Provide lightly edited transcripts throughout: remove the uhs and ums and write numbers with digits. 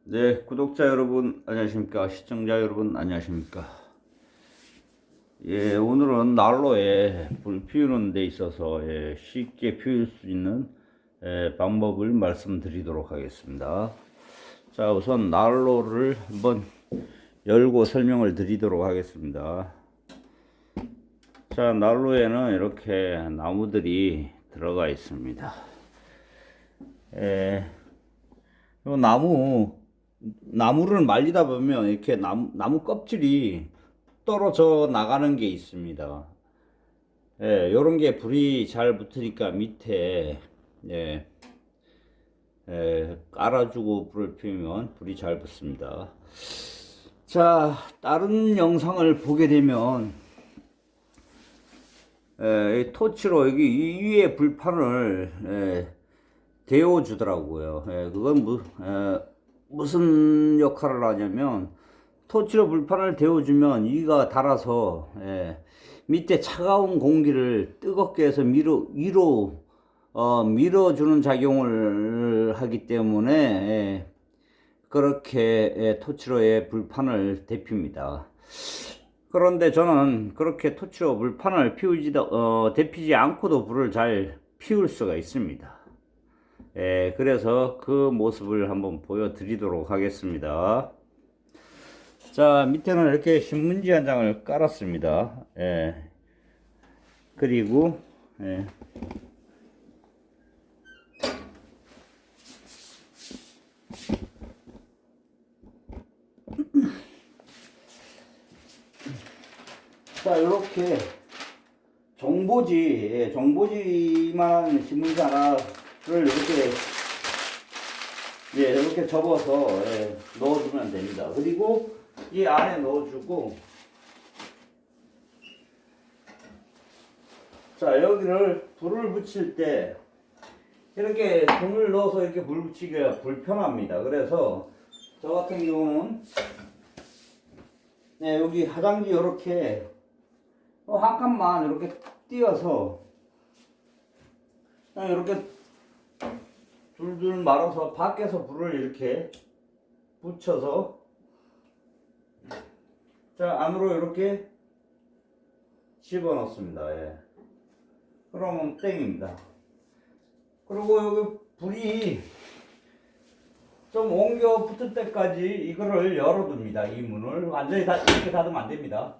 네, 구독자 여러분 안녕하십니까? 시청자 여러분 안녕하십니까? 예, 오늘은 난로에 불 피우는 데 있어서 쉽게 피울 수 있는 방법을 말씀드리도록 하겠습니다. 자, 우선 난로를 한번 열고 설명을 드리도록 하겠습니다. 자, 난로에는 이렇게 나무들이 들어가 있습니다. 요 나무를 말리다 보면 이렇게 나무 껍질이 떨어져 나가는 게 있습니다. 요런 게 불이 잘 붙으니까 밑에 예, 깔아주고 불을 피우면 불이 잘 붙습니다. 자, 다른 영상을 보게 되면 이 토치로 여기 이 위에 불판을 데워 주더라고요. 그건 무슨 역할을 하냐면 토치로 불판을 데워주면 이가 닳아서 밑에 차가운 공기를 뜨겁게 해서 위로 밀어주는 작용을 하기 때문에 그렇게 토치로의 불판을 데핍니다. 그런데 저는 그렇게 토치로 불판을 데피지 않고도 불을 잘 피울 수가 있습니다. 그래서 그 모습을 한번 보여드리도록 하겠습니다. 자, 밑에는 이렇게 신문지 한 장을 깔았습니다. 그리고 자, 이렇게 정보지만 신문지 하나를 이렇게 접어서 넣어주면 됩니다. 그리고 이 안에 넣어주고, 자, 여기를 불을 붙일 때 이렇게 돈을 넣어서 이렇게 불 붙이기가 불편합니다. 그래서 저 같은 경우는 여기 화장지 이렇게 한 칸만 이렇게 띄어서 그냥 이렇게 둘둘 말아서 밖에서 불을 이렇게 붙여서 자, 안으로 이렇게 집어넣습니다. 그러면 땡입니다. 그리고 여기 불이 좀 옮겨 붙을 때까지 이거를 열어둡니다. 이 문을 완전히 이렇게 닫으면 안 됩니다.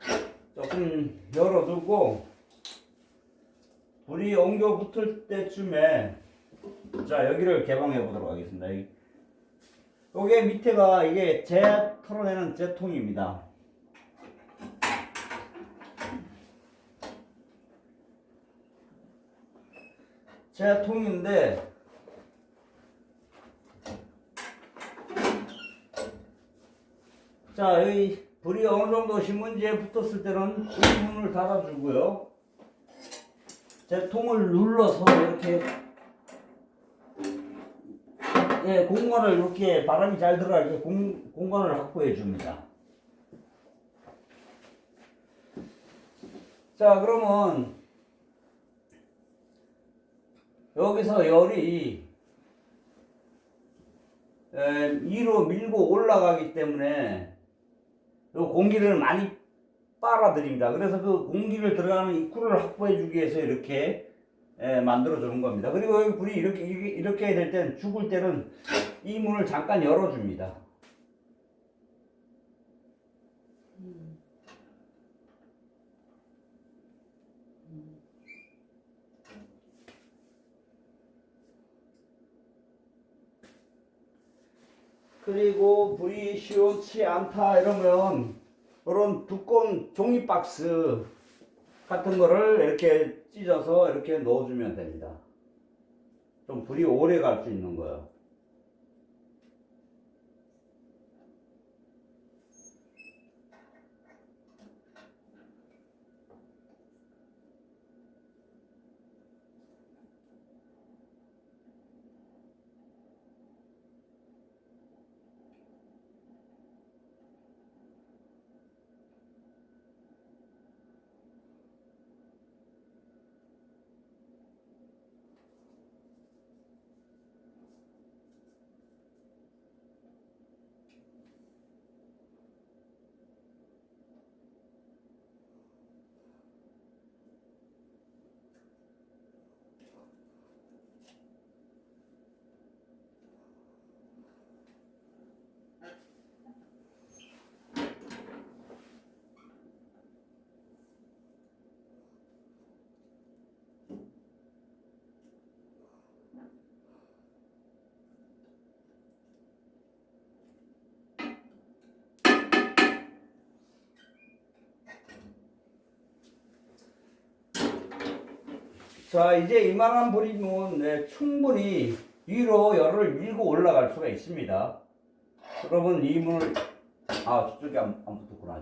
조금 열어두고 불이 옮겨 붙을 때쯤에 자, 여기를 개방해 보도록 하겠습니다. 요게 밑에가 이게 털어내는 재통입니다. 재통인데 자, 여기 불이 어느 정도 신문지에 붙었을 때는 이 문을 닫아주고요. 재통을 눌러서 이렇게 공간을 이렇게 바람이 잘 들어가게 공간을 확보해 줍니다. 자, 그러면 여기서 열이 위로 밀고 올라가기 때문에 요 공기를 많이 빨아들입니다. 그래서 그 공기를 들어가는 입구를 확보해 주기 위해서 이렇게 만들어 주는 겁니다. 그리고 여기 불이 이렇게 될 때는 죽을 때는 이 문을 잠깐 열어 줍니다. 그리고 불이 시원치 않다 이러면 이런 두꺼운 종이 박스 같은 거를 이렇게 찢어서 이렇게 넣어주면 됩니다. 좀 불이 오래 갈 수 있는 거예요. 자, 이제 이만한 불이면 네, 충분히 위로 열을 밀고 올라갈 수가 있습니다. 그러면 이 문을 저쪽에 안 붙었구나.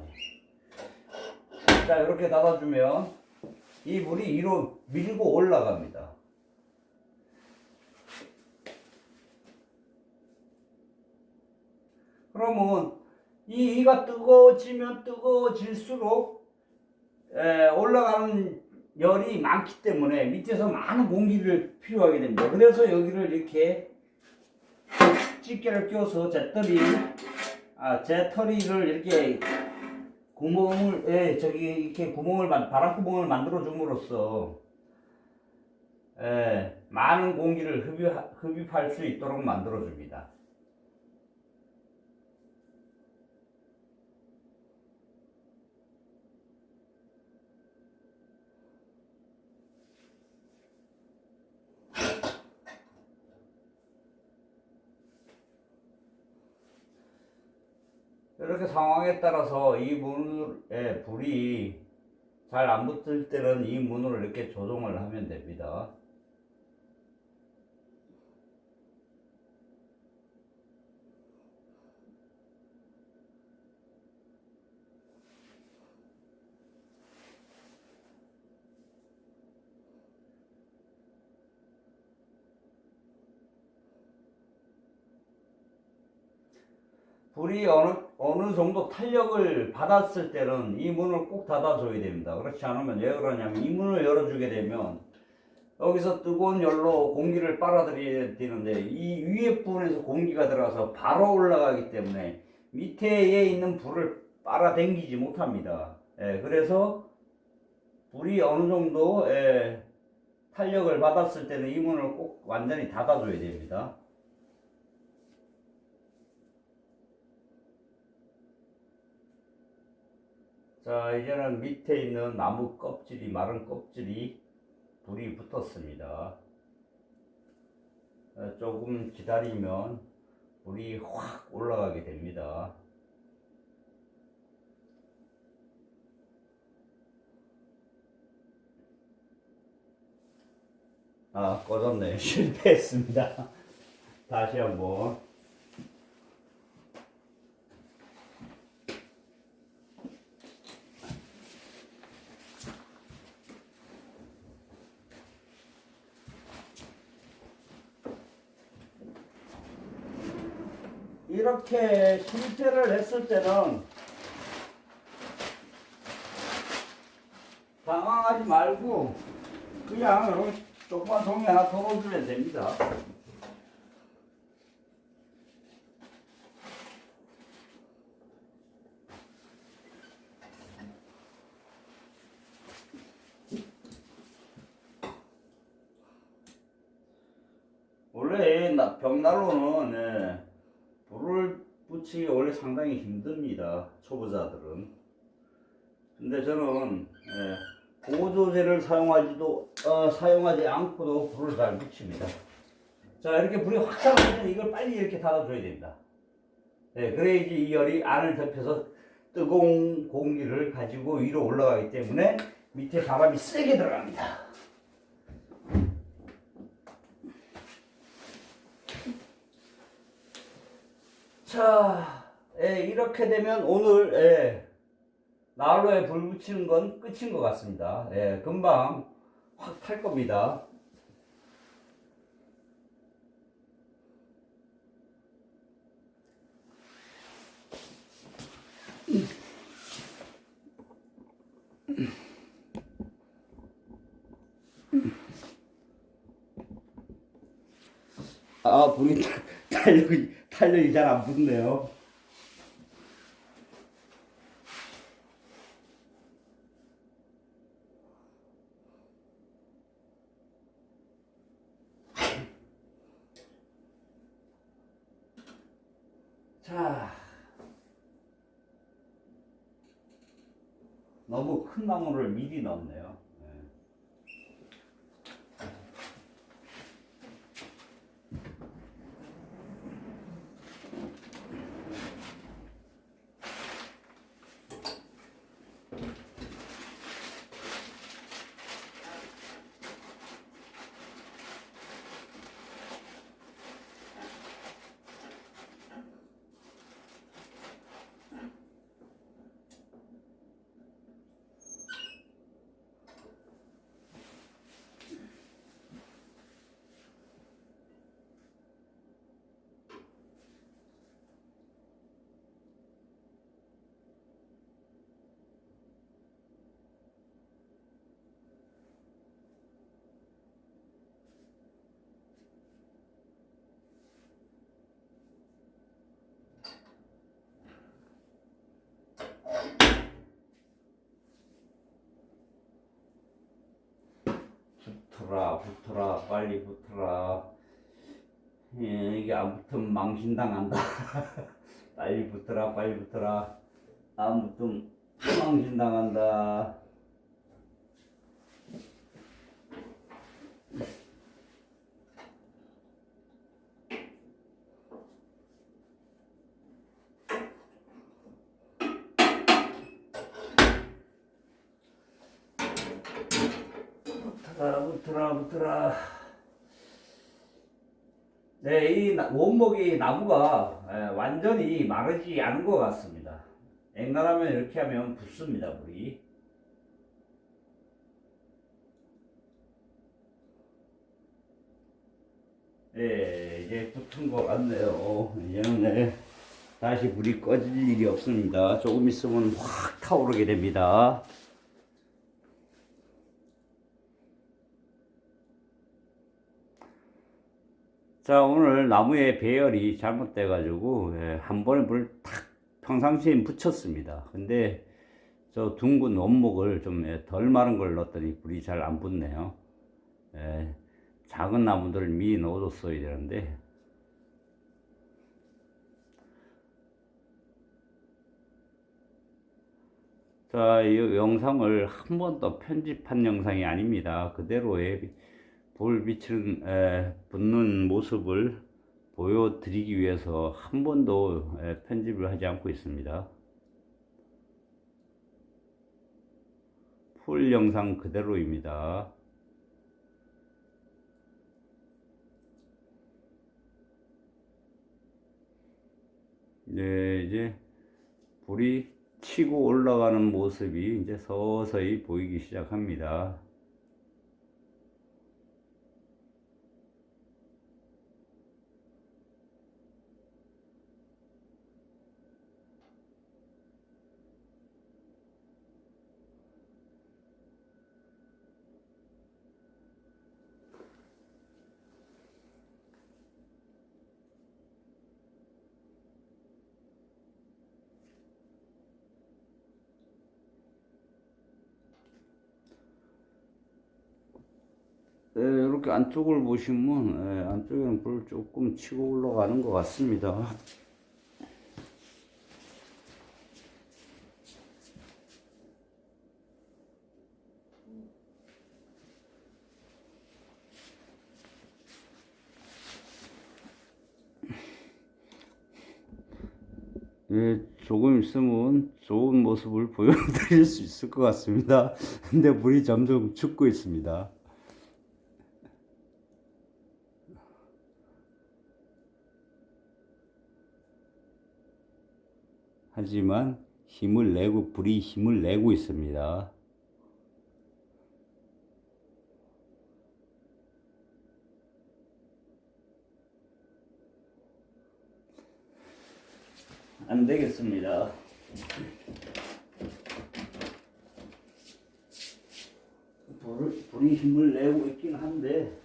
자, 이렇게 닫아주면 이 물이 위로 밀고 올라갑니다. 그러면 이가 뜨거워지면 뜨거워질수록 올라가는 열이 많기 때문에 밑에서 많은 공기를 필요하게 됩니다. 그래서 여기를 이렇게 집게를 껴서 재터리를 이렇게 구멍을 이렇게 바람 구멍을 만들어 줌으로써 많은 공기를 흡입할 수 있도록 만들어 줍니다. 이렇게 상황에 따라서 이 문에 불이 잘 안 붙을 때는 이 문으로 이렇게 조정을 하면 됩니다. 불이 어느 정도 탄력을 받았을 때는 이 문을 꼭 닫아줘야 됩니다. 그렇지 않으면 왜 그러냐면 이 문을 열어주게 되면 여기서 뜨거운 열로 공기를 빨아들여야 되는데 이 위에 부분에서 공기가 들어가서 바로 올라가기 때문에 밑에 있는 불을 빨아당기지 못합니다. 그래서 불이 어느 정도 탄력을 받았을 때는 이 문을 꼭 완전히 닫아줘야 됩니다. 자, 이제는 밑에 있는 나무 껍질이, 마른 껍질이 불이 붙었습니다. 조금 기다리면 불이 확 올라가게 됩니다. 꺼졌네요. 실패했습니다. 다시 한번. 이렇게 실패를 했을 때는 당황하지 말고 그냥 이렇게 조그만 종이 하나 덜어주면 됩니다. 원래 벽난로는 불을 붙이기 원래 상당히 힘듭니다. 초보자들은. 근데 저는 보조제를 사용하지 않고도 불을 잘 붙입니다. 자, 이렇게 불이 확 잡으면 이걸 빨리 이렇게 닫아줘야 됩니다. 그래야지 이 열이 안을 덮여서 뜨거운 공기를 가지고 위로 올라가기 때문에 밑에 바람이 세게 들어갑니다. 자, 이렇게 되면 오늘 난로에 불 붙이는 건 끝인 것 같습니다. 금방 확 탈 겁니다. 불이 탄력이 잘 안 붙네요. 자, 너무 큰 나무를 미리 넣었네요. 붙어라, 빨리 붙어라. 예, 이게 안 붙으면 망신당한다. 빨리 붙어라, 빨리 붙어라. 안 붙으면 망신당한다. 붙어라. 네, 이 원목이 나무가 완전히 마르지 않은 것 같습니다. 앵간하면 이렇게 하면 붙습니다, 물이. 네, 이제 붙은 것 같네요. 이제는 네, 다시 물이 꺼질 일이 없습니다. 조금 있으면 확 타오르게 됩니다. 자, 오늘 나무의 배열이 잘못돼 가지고 한 번에 물을 탁 평상시에 붙였습니다. 근데 저 둥근 원목을 좀 덜 마른 걸 넣었더니 불이 잘 안 붙네요. 작은 나무들을 미리 넣어줬어야 되는데. 자, 이 영상을 한 번 더 편집한 영상이 아닙니다. 그대로의 불 비치는 붙는 모습을 보여드리기 위해서 한 번도 편집을 하지 않고 있습니다. 풀 영상 그대로입니다. 네, 이제 불이 치고 올라가는 모습이 이제 서서히 보이기 시작합니다. 이렇게 안쪽을 보시면 안쪽에는 불 조금 치고 올라가는 것 같습니다. 조금 있으면 좋은 모습을 보여드릴 수 있을 것 같습니다. 근데 물이 점점 죽고 있습니다. 하지만 불이 힘을 내고 있습니다. 안 되겠습니다. 불이 힘을 내고 있긴 한데,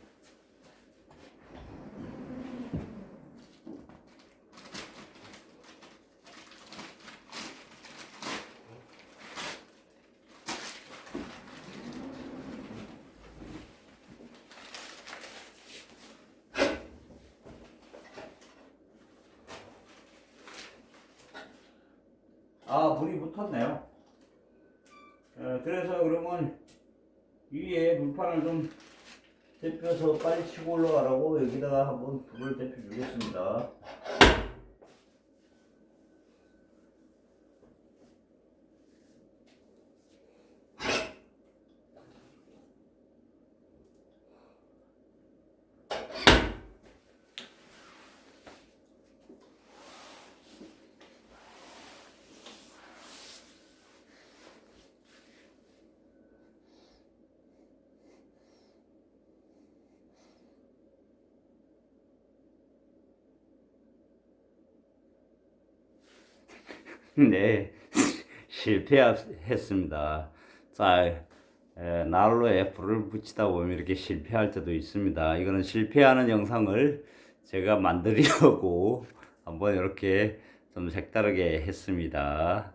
불이 붙었네요. 그래서 그러면 위에 물판을 좀 데펴서 빨리 치고 올라가라고 여기다가 한번 불을 데펴 주겠습니다. 네, 실패했습니다. 자, 난로에 불을 붙이다 보면 이렇게 실패할 때도 있습니다. 이거는 실패하는 영상을 제가 만들려고 한번 이렇게 좀 색다르게 했습니다.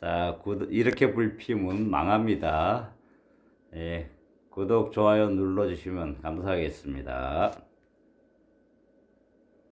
자, 이렇게 불 피우면 망합니다. 예, 구독, 좋아요 눌러주시면 감사하겠습니다.